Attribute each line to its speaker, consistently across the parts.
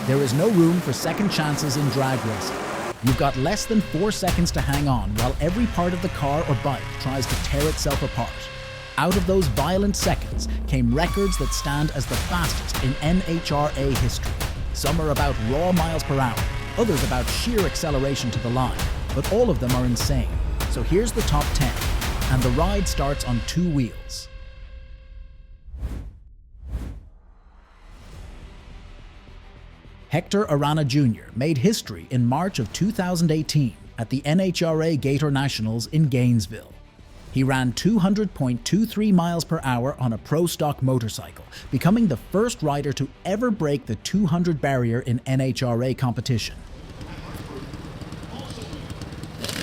Speaker 1: There is no room for second chances in drag racing. You've got less than 4 seconds to hang on while every part of the car or bike tries to tear itself apart. Out of those violent seconds came records that stand as the fastest in NHRA history. Some are about raw miles per hour, others about sheer acceleration to the line, but all of them are insane. So here's the top 10, and the ride starts on 2 wheels. Hector Arana Jr. made history in March of 2018 at the NHRA Gator Nationals in Gainesville. He ran 200.23 miles per hour on a pro stock motorcycle, becoming the first rider to ever break the 200 barrier in NHRA competition.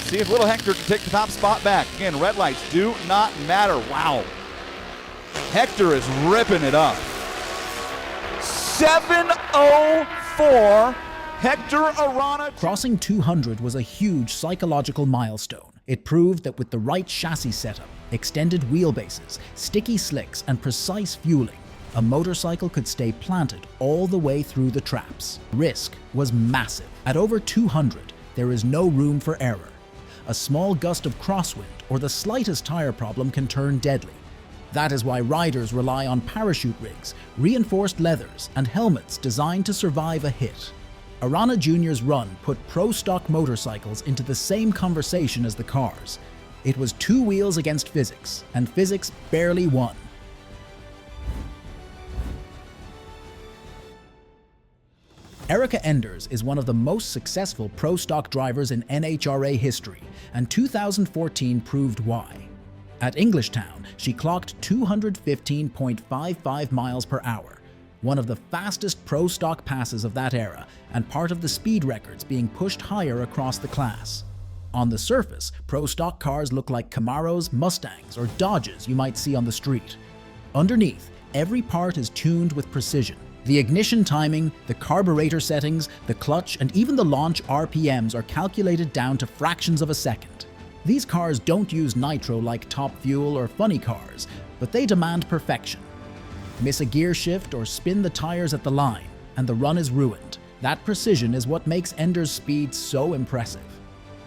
Speaker 2: See if little Hector can take the top spot back. Again, red lights do not matter. Wow. Hector is ripping it up. 7:04, Hector Arana.
Speaker 1: Crossing 200 was a huge psychological milestone. It proved that with the right chassis setup, extended wheelbases, sticky slicks, and precise fueling, a motorcycle could stay planted all the way through the traps. Risk was massive. At over 200, there is no room for error. A small gust of crosswind or the slightest tire problem can turn deadly. That is why riders rely on parachute rigs, reinforced leathers, and helmets designed to survive a hit. Arana Jr.'s run put pro stock motorcycles into the same conversation as the cars. It was 2 wheels against physics, and physics barely won. Erica Enders is one of the most successful pro stock drivers in NHRA history, and 2014 proved why. At Englishtown, she clocked 215.55 miles per hour, one of the fastest pro stock passes of that era, and part of the speed records being pushed higher across the class. On the surface, pro stock cars look like Camaros, Mustangs, or Dodges you might see on the street. Underneath, every part is tuned with precision. The ignition timing, the carburetor settings, the clutch, and even the launch RPMs are calculated down to fractions of a second. These cars don't use nitro like Top Fuel or funny cars, but they demand perfection. Miss a gear shift or spin the tires at the line, and the run is ruined. That precision is what makes Enders' speed so impressive.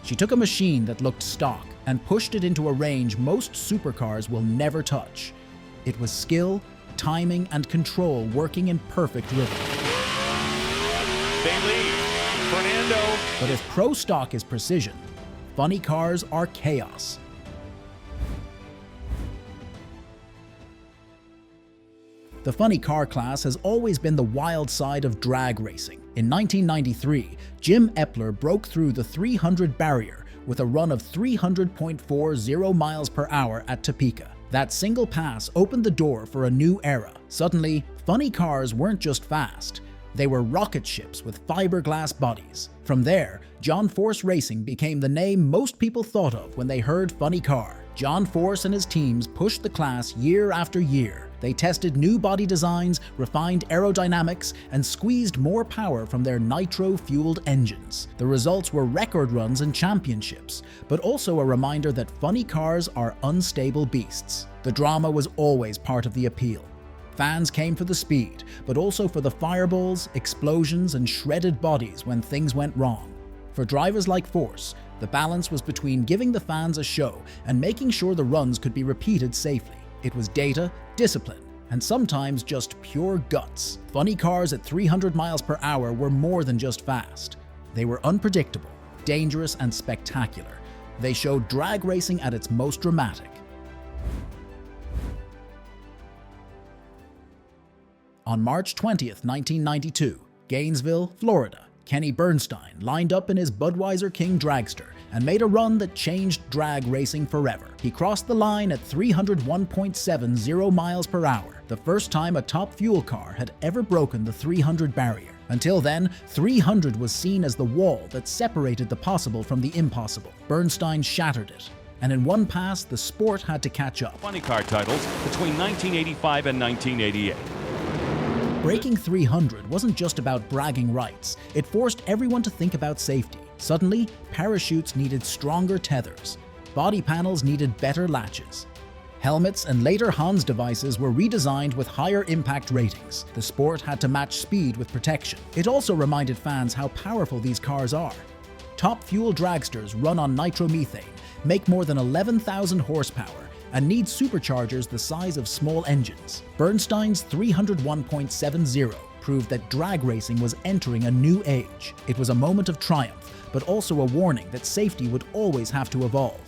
Speaker 1: She took a machine that looked stock and pushed it into a range most supercars will never touch. It was skill, timing, and control working in perfect rhythm.
Speaker 2: They lead. Fernando.
Speaker 1: But if pro stock is precision, funny cars are chaos. The funny car class has always been the wild side of drag racing. In 1993, Jim Epler broke through the 300 barrier with a run of 300.40 miles per hour at Topeka. That single pass opened the door for a new era. Suddenly, funny cars weren't just fast. They were rocket ships with fiberglass bodies. From there, John Force Racing became the name most people thought of when they heard funny car. John Force and his teams pushed the class year after year. They tested new body designs, refined aerodynamics, and squeezed more power from their nitro-fueled engines. The results were record runs and championships, but also a reminder that funny cars are unstable beasts. The drama was always part of the appeal. Fans came for the speed, but also for the fireballs, explosions, and shredded bodies when things went wrong. For drivers like Force, the balance was between giving the fans a show and making sure the runs could be repeated safely. It was data, discipline, and sometimes just pure guts. Funny cars at 300 miles per hour were more than just fast. They were unpredictable, dangerous, and spectacular. They showed drag racing at its most dramatic. On March 20th, 1992, Gainesville, Florida, Kenny Bernstein lined up in his Budweiser King dragster and made a run that changed drag racing forever. He crossed the line at 301.70 miles per hour, the first time a Top Fuel car had ever broken the 300 barrier. Until then, 300 was seen as the wall that separated the possible from the impossible. Bernstein shattered it, and in one pass, the sport had to catch up.
Speaker 3: Funny car titles between 1985 and 1988.
Speaker 1: Breaking 300 wasn't just about bragging rights. It forced everyone to think about safety. Suddenly, parachutes needed stronger tethers. Body panels needed better latches. Helmets and later Hans devices were redesigned with higher impact ratings. The sport had to match speed with protection. It also reminded fans how powerful these cars are. Top fuel dragsters run on nitromethane, make more than 11,000 horsepower, and need superchargers the size of small engines. Bernstein's 301.70 proved that drag racing was entering a new age. It was a moment of triumph, but also a warning that safety would always have to evolve.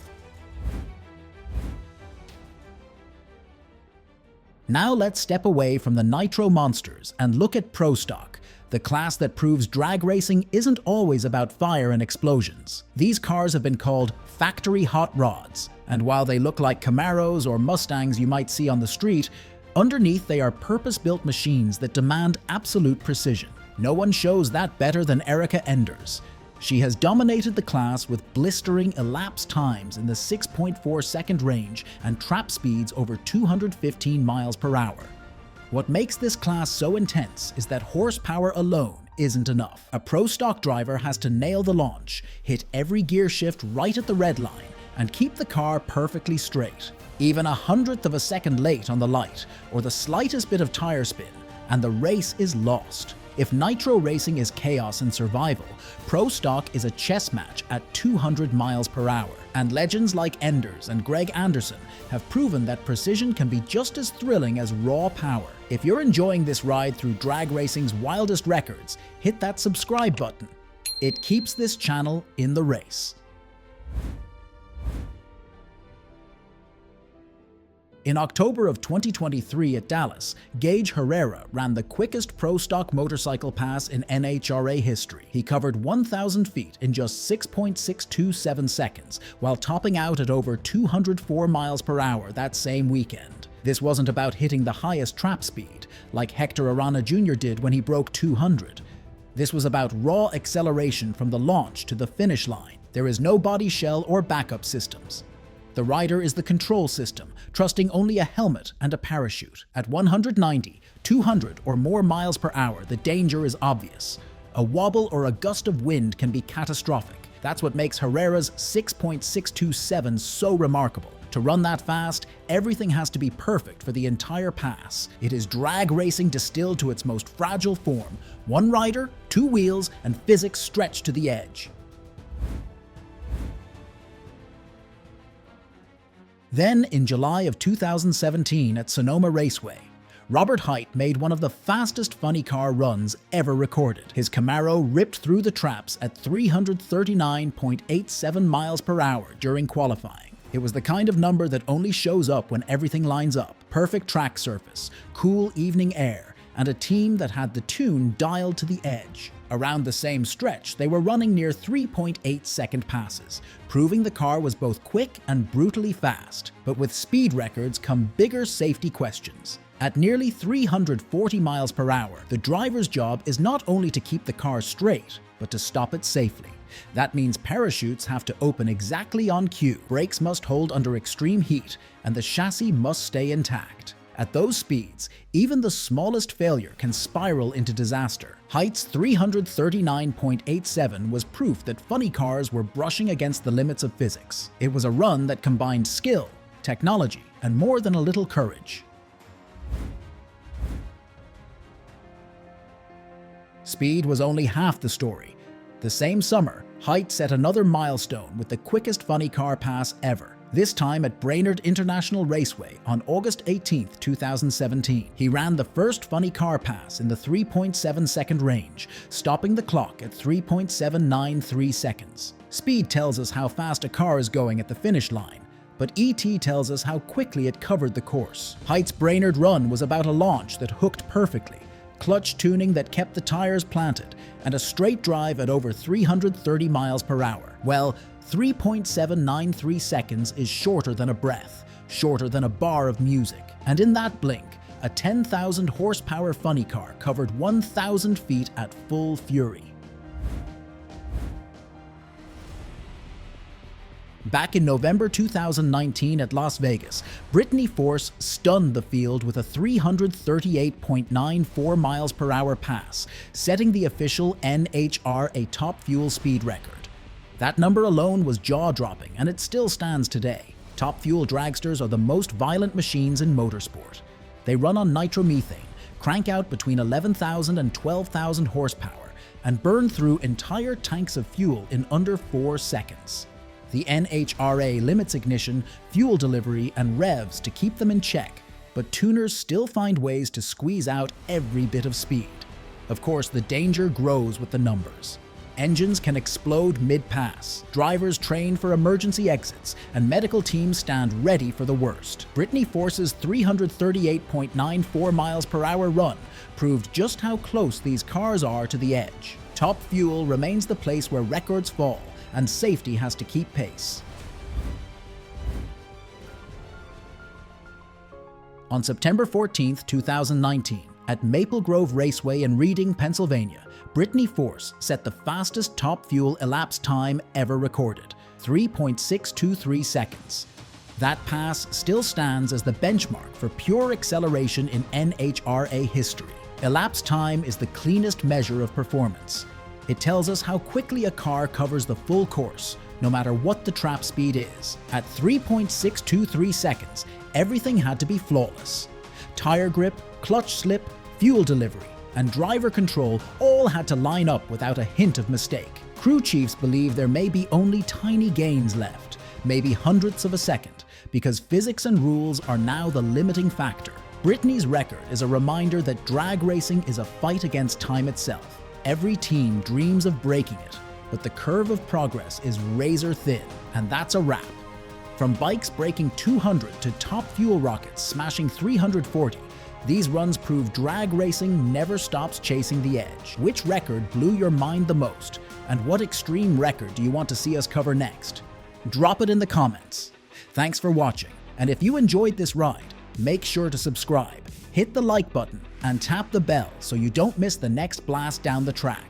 Speaker 1: Now let's step away from the nitro monsters and look at Pro Stock, the class that proves drag racing isn't always about fire and explosions. These cars have been called factory hot rods, and while they look like Camaros or Mustangs you might see on the street, underneath they are purpose-built machines that demand absolute precision. No one shows that better than Erica Enders. She has dominated the class with blistering elapsed times in the 6.4-second range and trap speeds over 215 miles per hour. What makes this class so intense is that horsepower alone isn't enough. A Pro Stock driver has to nail the launch, hit every gear shift right at the red line, and keep the car perfectly straight. Even 1/100th of a second late on the light, or the slightest bit of tire spin, and the race is lost. If nitro racing is chaos and survival, Pro Stock is a chess match at 200 miles per hour. And legends like Enders and Greg Anderson have proven that precision can be just as thrilling as raw power. If you're enjoying this ride through drag racing's wildest records, hit that subscribe button. It keeps this channel in the race. In October of 2023 at Dallas, Gage Herrera ran the quickest Pro Stock motorcycle pass in NHRA history. He covered 1,000 feet in just 6.627 seconds, while topping out at over 204 miles per hour that same weekend. This wasn't about hitting the highest trap speed, like Hector Arana Jr. did when he broke 200. This was about raw acceleration from the launch to the finish line. There is no body shell or backup systems. The rider is the control system, trusting only a helmet and a parachute. At 190, 200 or more miles per hour, the danger is obvious. A wobble or a gust of wind can be catastrophic. That's what makes Herrera's 6.627 so remarkable. To run that fast, everything has to be perfect for the entire pass. It is drag racing distilled to its most fragile form. One rider, two wheels, and physics stretched to the edge. Then, in July of 2017 at Sonoma Raceway, Robert Hight made one of the fastest funny car runs ever recorded. His Camaro ripped through the traps at 339.87 miles per hour during qualifying. It was the kind of number that only shows up when everything lines up. Perfect track surface, cool evening air, and a team that had the tune dialed to the edge. Around the same stretch, they were running near 3.8-second passes, proving the car was both quick and brutally fast. But with speed records come bigger safety questions. At nearly 340 miles per hour, the driver's job is not only to keep the car straight, but to stop it safely. That means parachutes have to open exactly on cue, brakes must hold under extreme heat, and the chassis must stay intact. At those speeds, even the smallest failure can spiral into disaster. Hight's 339.87 was proof that funny cars were brushing against the limits of physics. It was a run that combined skill, technology, and more than a little courage. Speed was only half the story. The same summer, Hight set another milestone with the quickest funny car pass ever. This time at Brainerd International Raceway on August 18, 2017. He ran the first funny car pass in the 3.7-second range, stopping the clock at 3.793 seconds. Speed tells us how fast a car is going at the finish line, but ET tells us how quickly it covered the course. Hight's Brainerd run was about a launch that hooked perfectly, clutch tuning that kept the tires planted, and a straight drive at over 330 miles per hour. Well, 3.793 seconds is shorter than a breath, shorter than a bar of music. And in that blink, a 10,000 horsepower funny car covered 1,000 feet at full fury. Back in November 2019 at Las Vegas, Brittany Force stunned the field with a 338.94 miles per hour pass, setting the official NHRA top fuel speed record. That number alone was jaw-dropping, and it still stands today. Top Fuel dragsters are the most violent machines in motorsport. They run on nitromethane, crank out between 11,000 and 12,000 horsepower, and burn through entire tanks of fuel in under 4 seconds. The NHRA limits ignition, fuel delivery, and revs to keep them in check, but tuners still find ways to squeeze out every bit of speed. Of course, the danger grows with the numbers. Engines can explode mid-pass, drivers train for emergency exits, and medical teams stand ready for the worst. Brittany Force's 338.94 miles per hour run proved just how close these cars are to the edge. Top Fuel remains the place where records fall, and safety has to keep pace. On September 14, 2019, at Maple Grove Raceway in Reading, Pennsylvania, Brittany Force set the fastest Top Fuel elapsed time ever recorded, 3.623 seconds. That pass still stands as the benchmark for pure acceleration in NHRA history. Elapsed time is the cleanest measure of performance. It tells us how quickly a car covers the full course, no matter what the trap speed is. At 3.623 seconds, everything had to be flawless. Tire grip, clutch slip, fuel delivery, and driver control all had to line up without a hint of mistake. Crew chiefs believe there may be only tiny gains left, maybe hundredths of a second, because physics and rules are now the limiting factor. Brittany's record is a reminder that drag racing is a fight against time itself. Every team dreams of breaking it, but the curve of progress is razor thin, and that's a wrap. From bikes breaking 200 to Top Fuel rockets smashing 340, these runs prove drag racing never stops chasing the edge. Which record blew your mind the most? And what extreme record do you want to see us cover next? Drop it in the comments. Thanks for watching, and if you enjoyed this ride, make sure to subscribe, hit the like button, and tap the bell so you don't miss the next blast down the track.